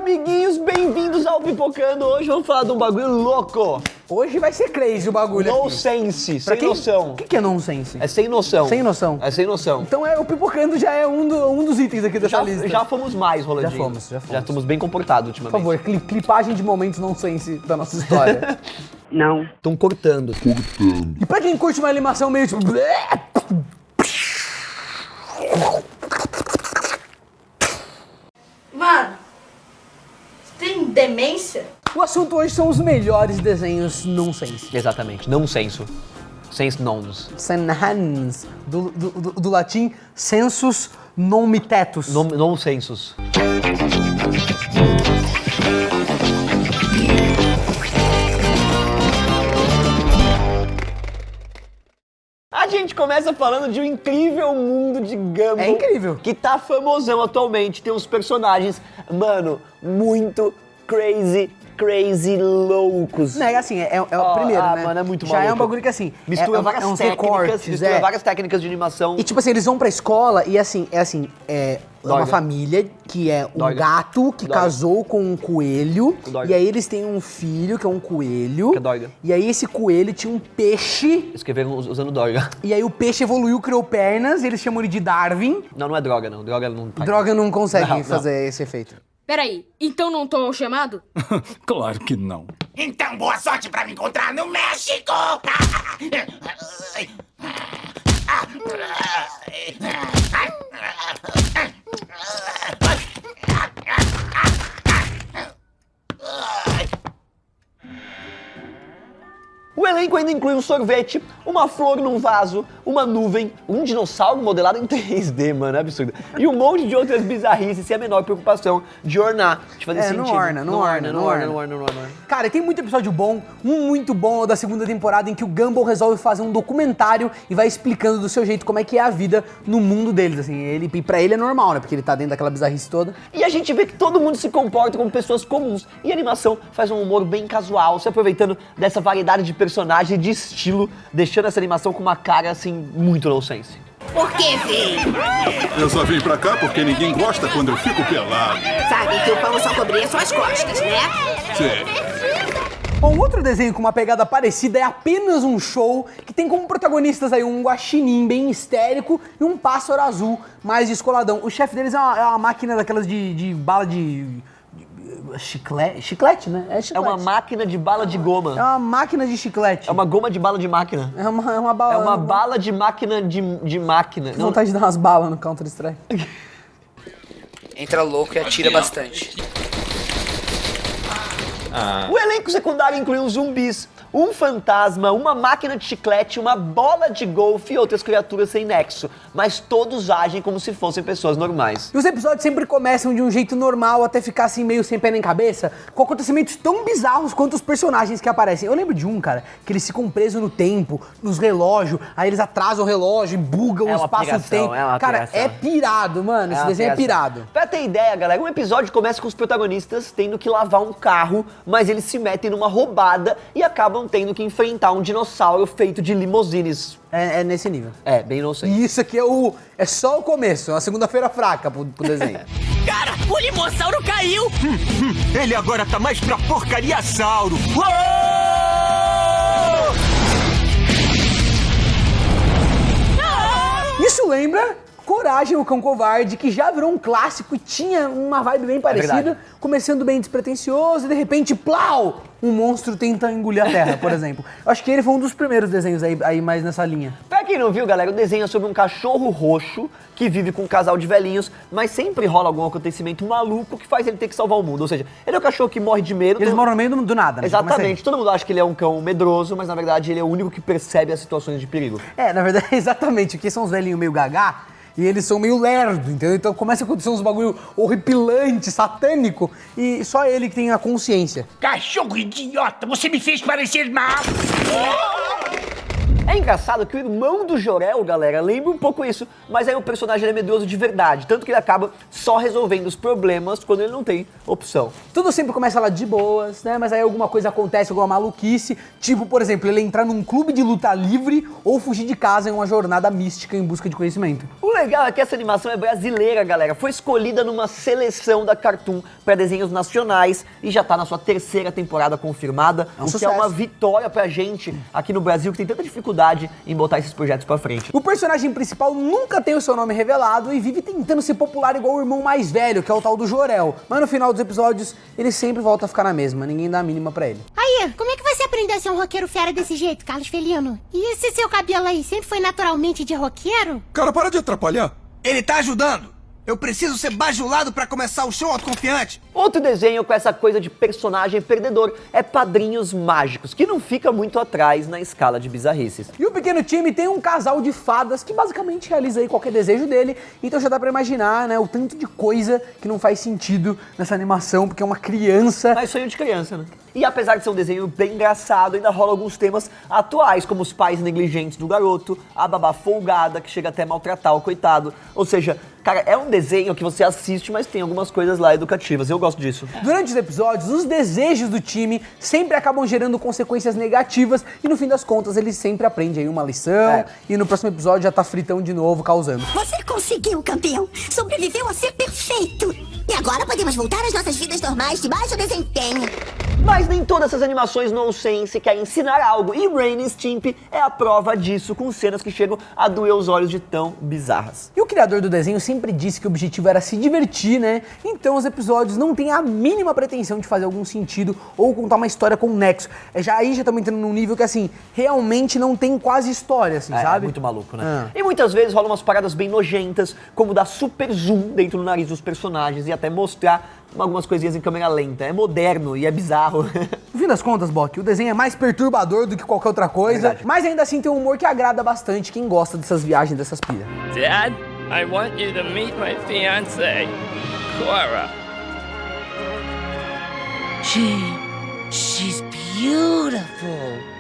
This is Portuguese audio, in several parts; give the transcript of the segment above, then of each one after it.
amiguinhos, bem-vindos ao Pipocando. Hoje vamos falar de um bagulho louco. Hoje vai ser crazy o bagulho aqui. Nonsense, sem noção. O que é nonsense? É sem noção. Sem noção. É sem noção. Então o Pipocando já é um dos itens aqui dessa lista. Já fomos mais, Rolandinho. Já fomos. Já estamos bem comportados Por ultimamente. favor, clipagem de momentos nonsense da nossa história. Não. Estão cortando. E pra quem curte uma animação meio tipo... Mano, você tem demência? O assunto hoje são os melhores desenhos nonsense. Exatamente, não senso. Sense nons. Senhans, do latim sensus non mitetus. Nonsensos. A gente começa falando de um incrível mundo de Gumball. É incrível. Que tá famosão atualmente. Tem uns personagens, mano, muito crazy loucos. Não, é assim, é o primeiro, né? Mano, é muito Já é um maluco. bagulho que assim, Mistura várias uns técnicas, recortes, mistura várias técnicas de animação. E tipo assim, eles vão pra escola e assim, é uma Dorga. família que é um Dorga. gato que Dorga. casou com um coelho. Dorga. E aí eles têm um filho que é um coelho. Que é Dorga. E aí esse coelho tinha um peixe. Escreveram usando Dorga. E aí o peixe evoluiu, criou pernas. E eles chamam ele de Darwin. Não é droga, não. Droga não faz. Droga não consegue Não. fazer esse efeito. Peraí, então não tô chamado? Claro que não. Então, boa sorte pra me encontrar no México! O elenco ainda inclui um sorvete, uma flor num vaso, uma nuvem, um dinossauro modelado em 3D, mano, é absurdo. E um monte de outras bizarrices sem a menor preocupação de ornar, de fazer sentido. Não orna. Cara, e tem muito episódio bom. Um muito bom é o da segunda temporada em que o Gumball resolve fazer um documentário e vai explicando do seu jeito como é que é a vida no mundo deles, assim. E pra ele é normal, né? Porque ele tá dentro daquela bizarrice toda. E a gente vê que todo mundo se comporta como pessoas comuns. E a animação faz um humor bem casual, se aproveitando dessa variedade de personagem, de estilo, deixando essa animação com uma cara, assim, muito nonsense. Por que veio? Eu só vim pra cá porque ninguém gosta quando eu fico pelado. Sabe que o pão só cobria suas costas, né? Sim. Bom, outro desenho com uma pegada parecida é Apenas um Show, que tem como protagonistas aí um guaxinim bem histérico e um pássaro azul mais descoladão. O chefe deles é uma máquina daquelas de bala de chiclete, né? É É chiclete. uma máquina de bala de goma. É uma máquina de chiclete. É uma goma de bala de máquina. É uma bala. É uma bala de máquina de máquina. Que vontade de dar umas balas no Counter-Strike. Entra louco e atira bastante. O elenco secundário inclui uns zumbis, um fantasma, uma máquina de chiclete, uma bola de golfe e outras criaturas sem nexo. Mas todos agem como se fossem pessoas normais. E os episódios sempre começam de um jeito normal até ficar assim meio sem pé nem cabeça, com acontecimentos tão bizarros quanto os personagens que aparecem. Eu lembro de um, cara, que eles ficam presos no tempo, nos relógios, aí eles atrasam o relógio e bugam É o uma espaço-tempo. piração, é uma Cara, piração. é pirado, mano. Esse desenho é pirado. Pra ter ideia, galera, um episódio começa com os protagonistas tendo que lavar um carro, mas eles se metem numa roubada e acabam tendo que enfrentar um dinossauro feito de limousines. É nesse nível. É, bem inocente. E isso aqui é só o começo, é uma segunda-feira fraca pro desenho. Cara, o limossauro caiu! Ele agora tá mais pra porcariasauro. Isso lembra Coragem, o Cão Covarde, que já virou um clássico e tinha uma vibe bem parecida, verdade. começando bem despretensioso e de repente, plau! Um monstro tenta engolir a terra, por exemplo. Eu acho que ele foi um dos primeiros desenhos aí mais nessa linha. Pra quem não viu, galera, o desenho é sobre um cachorro roxo que vive com um casal de velhinhos, mas sempre rola algum acontecimento maluco que faz ele ter que salvar o mundo. Ou seja, ele é o cachorro que morre de medo. Eles moram no meio do nada, né? Exatamente. Todo mundo acha que ele é um cão medroso, mas na verdade ele é o único que percebe as situações de perigo. É, na verdade, exatamente, porque são os velhinhos meio gagá, e eles são meio lerdo, entendeu? Então começa a acontecer uns bagulho horripilante, satânico, e só ele que tem a consciência. Cachorro idiota, você me fez parecer mal! É engraçado que o irmão do Jor-El, galera, lembra um pouco isso, mas aí o personagem é medroso de verdade, tanto que ele acaba só resolvendo os problemas quando ele não tem opção. Tudo sempre começa lá de boas, né? Mas aí alguma coisa acontece, alguma maluquice, tipo, por exemplo, ele entrar num clube de luta livre ou fugir de casa em uma jornada mística em busca de conhecimento. O legal é que essa animação é brasileira, galera. Foi escolhida numa seleção da Cartoon para desenhos nacionais e já tá na sua 3ª temporada confirmada, o que é uma vitória pra gente aqui no Brasil, que tem tanta dificuldade em botar esses projetos pra frente. O personagem principal nunca tem o seu nome revelado e vive tentando ser popular igual o irmão mais velho, que é o tal do Jor-El. Mas no final dos episódios, ele sempre volta a ficar na mesma, ninguém dá a mínima pra ele. Aí, como é que você aprendeu a ser um roqueiro fera desse jeito, Carlos Felino? E esse seu cabelo aí sempre foi naturalmente de roqueiro? Cara, para de atrapalhar. Ele tá ajudando. Eu preciso ser bajulado pra começar o show autoconfiante. Outro desenho com essa coisa de personagem perdedor é Padrinhos Mágicos, que não fica muito atrás na escala de bizarrices. E o pequeno time tem um casal de fadas que basicamente realiza aí qualquer desejo dele, então já dá pra imaginar, né, o tanto de coisa que não faz sentido nessa animação, porque é uma criança. Mas sonho de criança, né? E apesar de ser um desenho bem engraçado, ainda rola alguns temas atuais, como os pais negligentes do garoto, a babá folgada, que chega até a maltratar o coitado. Ou seja, cara, é um desenho que você assiste, mas tem algumas coisas lá educativas. Eu gosto disso. Durante os episódios, os desejos do time sempre acabam gerando consequências negativas e no fim das contas ele sempre aprende aí uma lição e no próximo episódio já tá fritão de novo, causando. Você conseguiu, campeão. Sobreviveu a ser perfeito. E agora podemos voltar às nossas vidas normais de baixo desempenho. Mas nem todas essas animações nonsense querem ensinar algo, e Ren e Stimpy é a prova disso, com cenas que chegam a doer os olhos de tão bizarras. E o criador do desenho sempre disse que o objetivo era se divertir, né? Então os episódios não têm a mínima pretensão de fazer algum sentido ou contar uma história com nexo. Aí já estamos entrando num nível que, assim, realmente não tem quase história, assim, sabe? É muito maluco, né? E muitas vezes rolam umas paradas bem nojentas, como dar super zoom dentro do nariz dos personagens e até mostrar algumas coisinhas em câmera lenta. É moderno e é bizarro. No fim das contas, Bock, o desenho é mais perturbador do que qualquer outra coisa, mas ainda assim tem um humor que agrada bastante quem gosta dessas viagens, dessas piras. Dad, I want you to meet my fiancée, Cora. She's beautiful.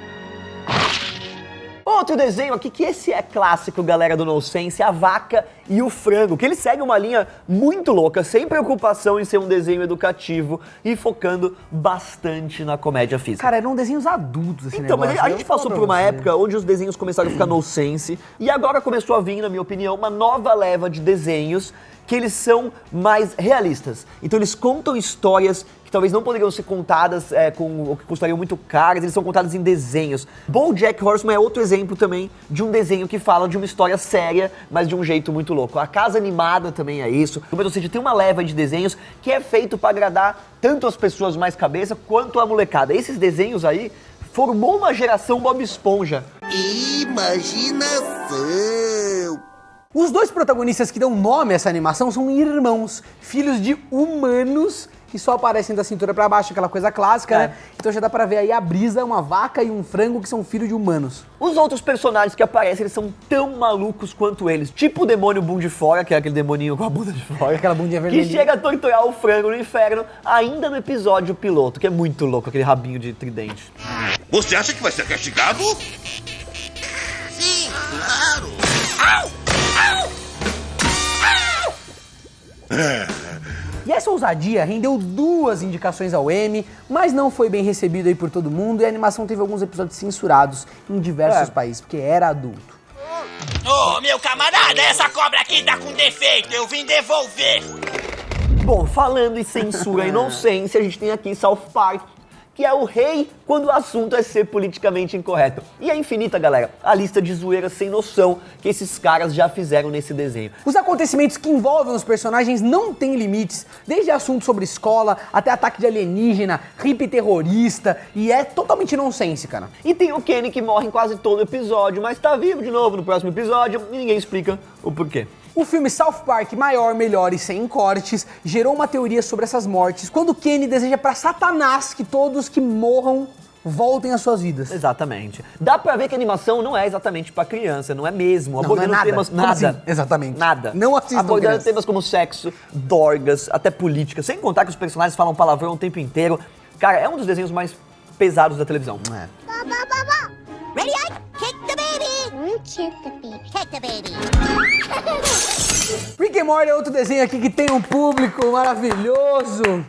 Outro desenho aqui, que esse é clássico, galera do Nonsense, é A Vaca e o Frango, que ele segue uma linha muito louca, sem preocupação em ser um desenho educativo e focando bastante na comédia física. Cara, eram desenhos adultos esse Então, negócio. mas a gente passou por uma época onde os desenhos começaram a ficar nonsense e agora começou a vir, na minha opinião, uma nova leva de desenhos que eles são mais realistas. Então eles contam histórias que talvez não poderiam ser contadas ou que custariam muito caras, eles são contados em desenhos. BoJack Horseman é outro exemplo também de um desenho que fala de uma história séria, mas de um jeito muito louco. A Casa Animada também é isso. Ou seja, tem uma leva de desenhos que é feito para agradar tanto as pessoas mais cabeça quanto a molecada. Esses desenhos aí formou uma geração Bob Esponja. Imaginação. Os dois protagonistas que dão nome a essa animação são irmãos, filhos de humanos que só aparecem da cintura pra baixo, aquela coisa clássica, né? Então já dá pra ver aí a Brisa, uma vaca e um frango que são filhos de humanos. Os outros personagens que aparecem, eles são tão malucos quanto eles. Tipo o demônio Bum de Fora, que é aquele demoninho com a bunda de fora. Aquela bundinha vermelha. Que chega a torturar o frango no inferno, ainda no episódio piloto, que é muito louco, aquele rabinho de tridente. Você acha que vai ser castigado? Sim, claro. E essa ousadia rendeu 2 indicações ao Emmy, mas não foi bem recebido aí por todo mundo e a animação teve alguns episódios censurados em diversos países, porque era adulto. Ô, meu camarada, essa cobra aqui tá com defeito, eu vim devolver. Bom, falando em censura e nonsense, a gente tem aqui South Park, que é o rei quando o assunto é ser politicamente incorreto. E é infinita, galera, a lista de zoeiras sem noção que esses caras já fizeram nesse desenho. Os acontecimentos que envolvem os personagens não têm limites, desde assuntos sobre escola até ataque de alienígena, hippie terrorista, e é totalmente nonsense, cara. E tem o Kenny que morre em quase todo episódio, mas tá vivo de novo no próximo episódio e ninguém explica o porquê. O filme South Park Maior, Melhor e Sem Cortes gerou uma teoria sobre essas mortes, quando Kenny deseja pra Satanás que todos que morram voltem às suas vidas. Exatamente. Dá pra ver que a animação não é exatamente pra criança, não é mesmo. Abordando não é nada. temas... Como Nada. assim? Exatamente. Nada. Não assistam Abordando crianças. temas como sexo, dorgas, até política, sem contar que os personagens falam palavrão o tempo inteiro. Cara, é um dos desenhos mais pesados da televisão. Ready, I kick the baby! baby! Kick the baby. Kick the baby. Rick and Morty é outro desenho aqui que tem um público maravilhoso.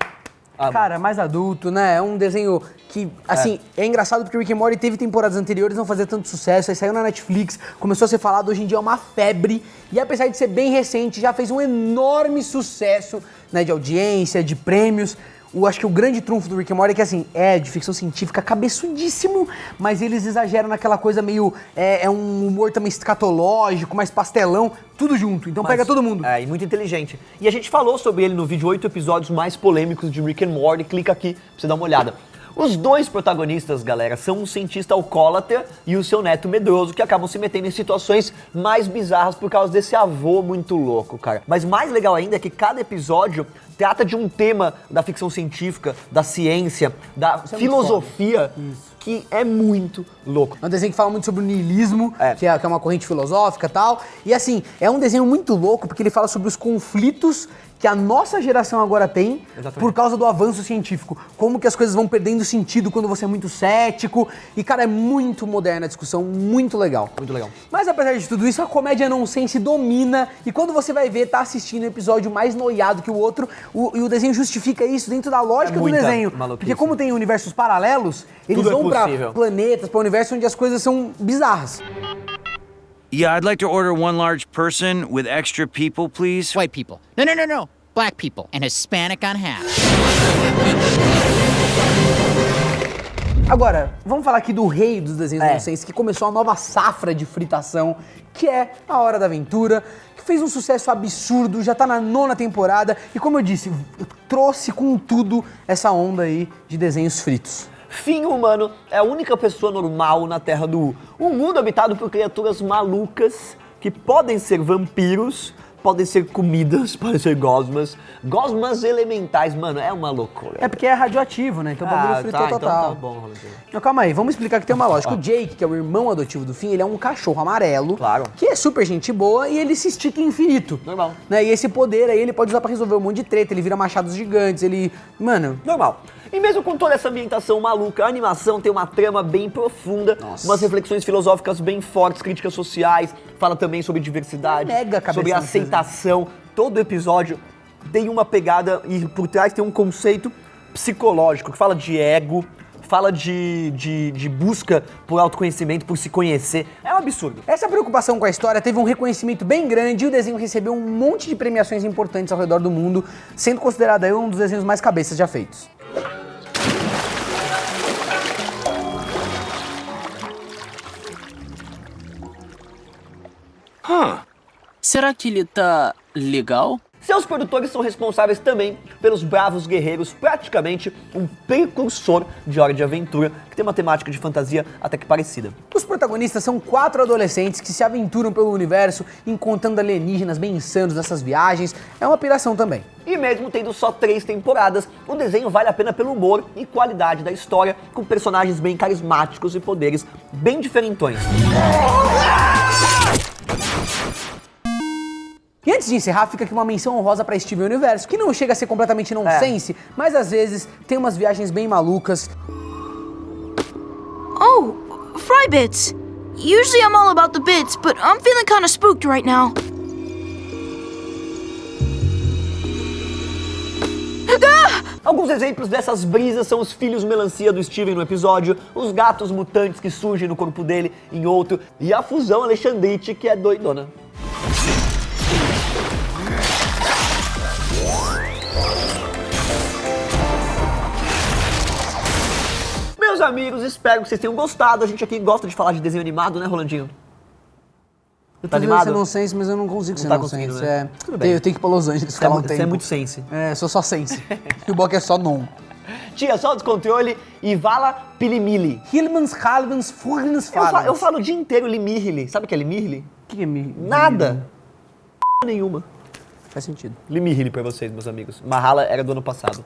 Cara, mais adulto, né? É um desenho que, assim, é engraçado porque Rick and Morty teve temporadas anteriores, não fazia tanto sucesso, aí saiu na Netflix, começou a ser falado, hoje em dia é uma febre, e apesar de ser bem recente, já fez um enorme sucesso, né, de audiência, de prêmios. Acho que o grande trunfo do Rick and Morty é que, assim, é de ficção científica cabeçudíssimo, mas eles exageram naquela coisa meio... É um humor também escatológico, mais pastelão, tudo junto. Então pega todo mundo. É, e muito inteligente. E a gente falou sobre ele no vídeo 8 episódios mais polêmicos de Rick and Morty. Clica aqui pra você dar uma olhada. Os dois protagonistas, galera, são um cientista alcoólatra e o seu neto medroso, que acabam se metendo em situações mais bizarras por causa desse avô muito louco, cara. Mas mais legal ainda é que cada episódio trata de um tema da ficção científica, da ciência, da filosofia, que é muito louco. É um desenho que fala muito sobre o niilismo, que é uma corrente filosófica e tal. E assim, é um desenho muito louco porque ele fala sobre os conflitos que a nossa geração agora tem por causa do avanço científico. Como que as coisas vão perdendo sentido quando você é muito cético. E, cara, é muito moderna a discussão, muito legal. Muito legal. Mas apesar de tudo isso, a comédia nonsense domina. E quando você vai ver, tá assistindo um episódio mais noiado que o outro, e o desenho justifica isso dentro da lógica do desenho. Porque como tem universos paralelos, eles vão pra planetas, pra universos onde as coisas são bizarras. Yeah, I'd like to order one large person with extra people, please. White people. No. Black people and Hispanic on half. Agora, vamos falar aqui do rei dos desenhos nonsense, que começou a nova safra de fritação, que é A Hora da Aventura, que fez um sucesso absurdo, já tá na 9ª temporada, e como eu disse, trouxe com tudo essa onda aí de desenhos fritos. Finn humano é a única pessoa normal na Terra do U. Um mundo habitado por criaturas malucas que podem ser vampiros, podem ser comidas, podem ser gosmas elementais, mano, é uma loucura. É porque é radioativo, né? Então o bagulho fritou total. Então tá bom, Rolandinho. Não, calma aí, vamos explicar que tem uma lógica. O Jake, que é o irmão adotivo do Finn, ele é um cachorro amarelo, que é super gente boa e ele se estica infinito. Normal. Né? E esse poder aí ele pode usar pra resolver um monte de treta, ele vira machados gigantes, ele... Mano... Normal. E mesmo com toda essa ambientação maluca, a animação tem uma trama bem profunda, umas reflexões filosóficas bem fortes, críticas sociais, fala também sobre diversidade, sobre aceitação. Todo episódio tem uma pegada e por trás tem um conceito psicológico que fala de ego, fala de busca por autoconhecimento, por se conhecer. É um absurdo. Essa preocupação com a história teve um reconhecimento bem grande e o desenho recebeu um monte de premiações importantes ao redor do mundo, sendo considerado aí um dos desenhos mais cabeças já feitos. Será que ele tá legal? Seus produtores são responsáveis também pelos Bravos Guerreiros, praticamente um precursor de Hora de Aventura, que tem uma temática de fantasia até que parecida. Os protagonistas são 4 adolescentes que se aventuram pelo universo, encontrando alienígenas bem insanos nessas viagens. É uma piração também. E mesmo tendo só 3 temporadas, o desenho vale a pena pelo humor e qualidade da história, com personagens bem carismáticos e poderes bem diferentões. E antes de encerrar, fica aqui uma menção honrosa pra Steven Universo, que não chega a ser completamente nonsense, mas às vezes tem umas viagens bem malucas. Oh, Fry Bits! Usually I'm all about the bits, but I'm feeling kinda spooked right now. Alguns exemplos dessas brisas são os filhos melancia do Steven no episódio, os gatos mutantes que surgem no corpo dele em outro, e a fusão Alexandrite que é doidona. Meus amigos, espero que vocês tenham gostado. A gente aqui gosta de falar de desenho animado, né, Rolandinho? Tá animado? Eu ser nonsense, mas eu não consigo ser nonsense. Né? Tudo bem. Eu tenho que ir pra Los Angeles ficar um tempo. Você é muito sense. É, sou só sense. E o bloco é só non. Tira só o descontrole e vala pilimili. Hilmans, Halmans, Furgens, Falans. Eu falo o dia inteiro limihili. Sabe o que é limihili? O que é limihili? Nada. Nenhuma. Faz sentido. Limihili pra vocês, meus amigos. Mahala era do ano passado.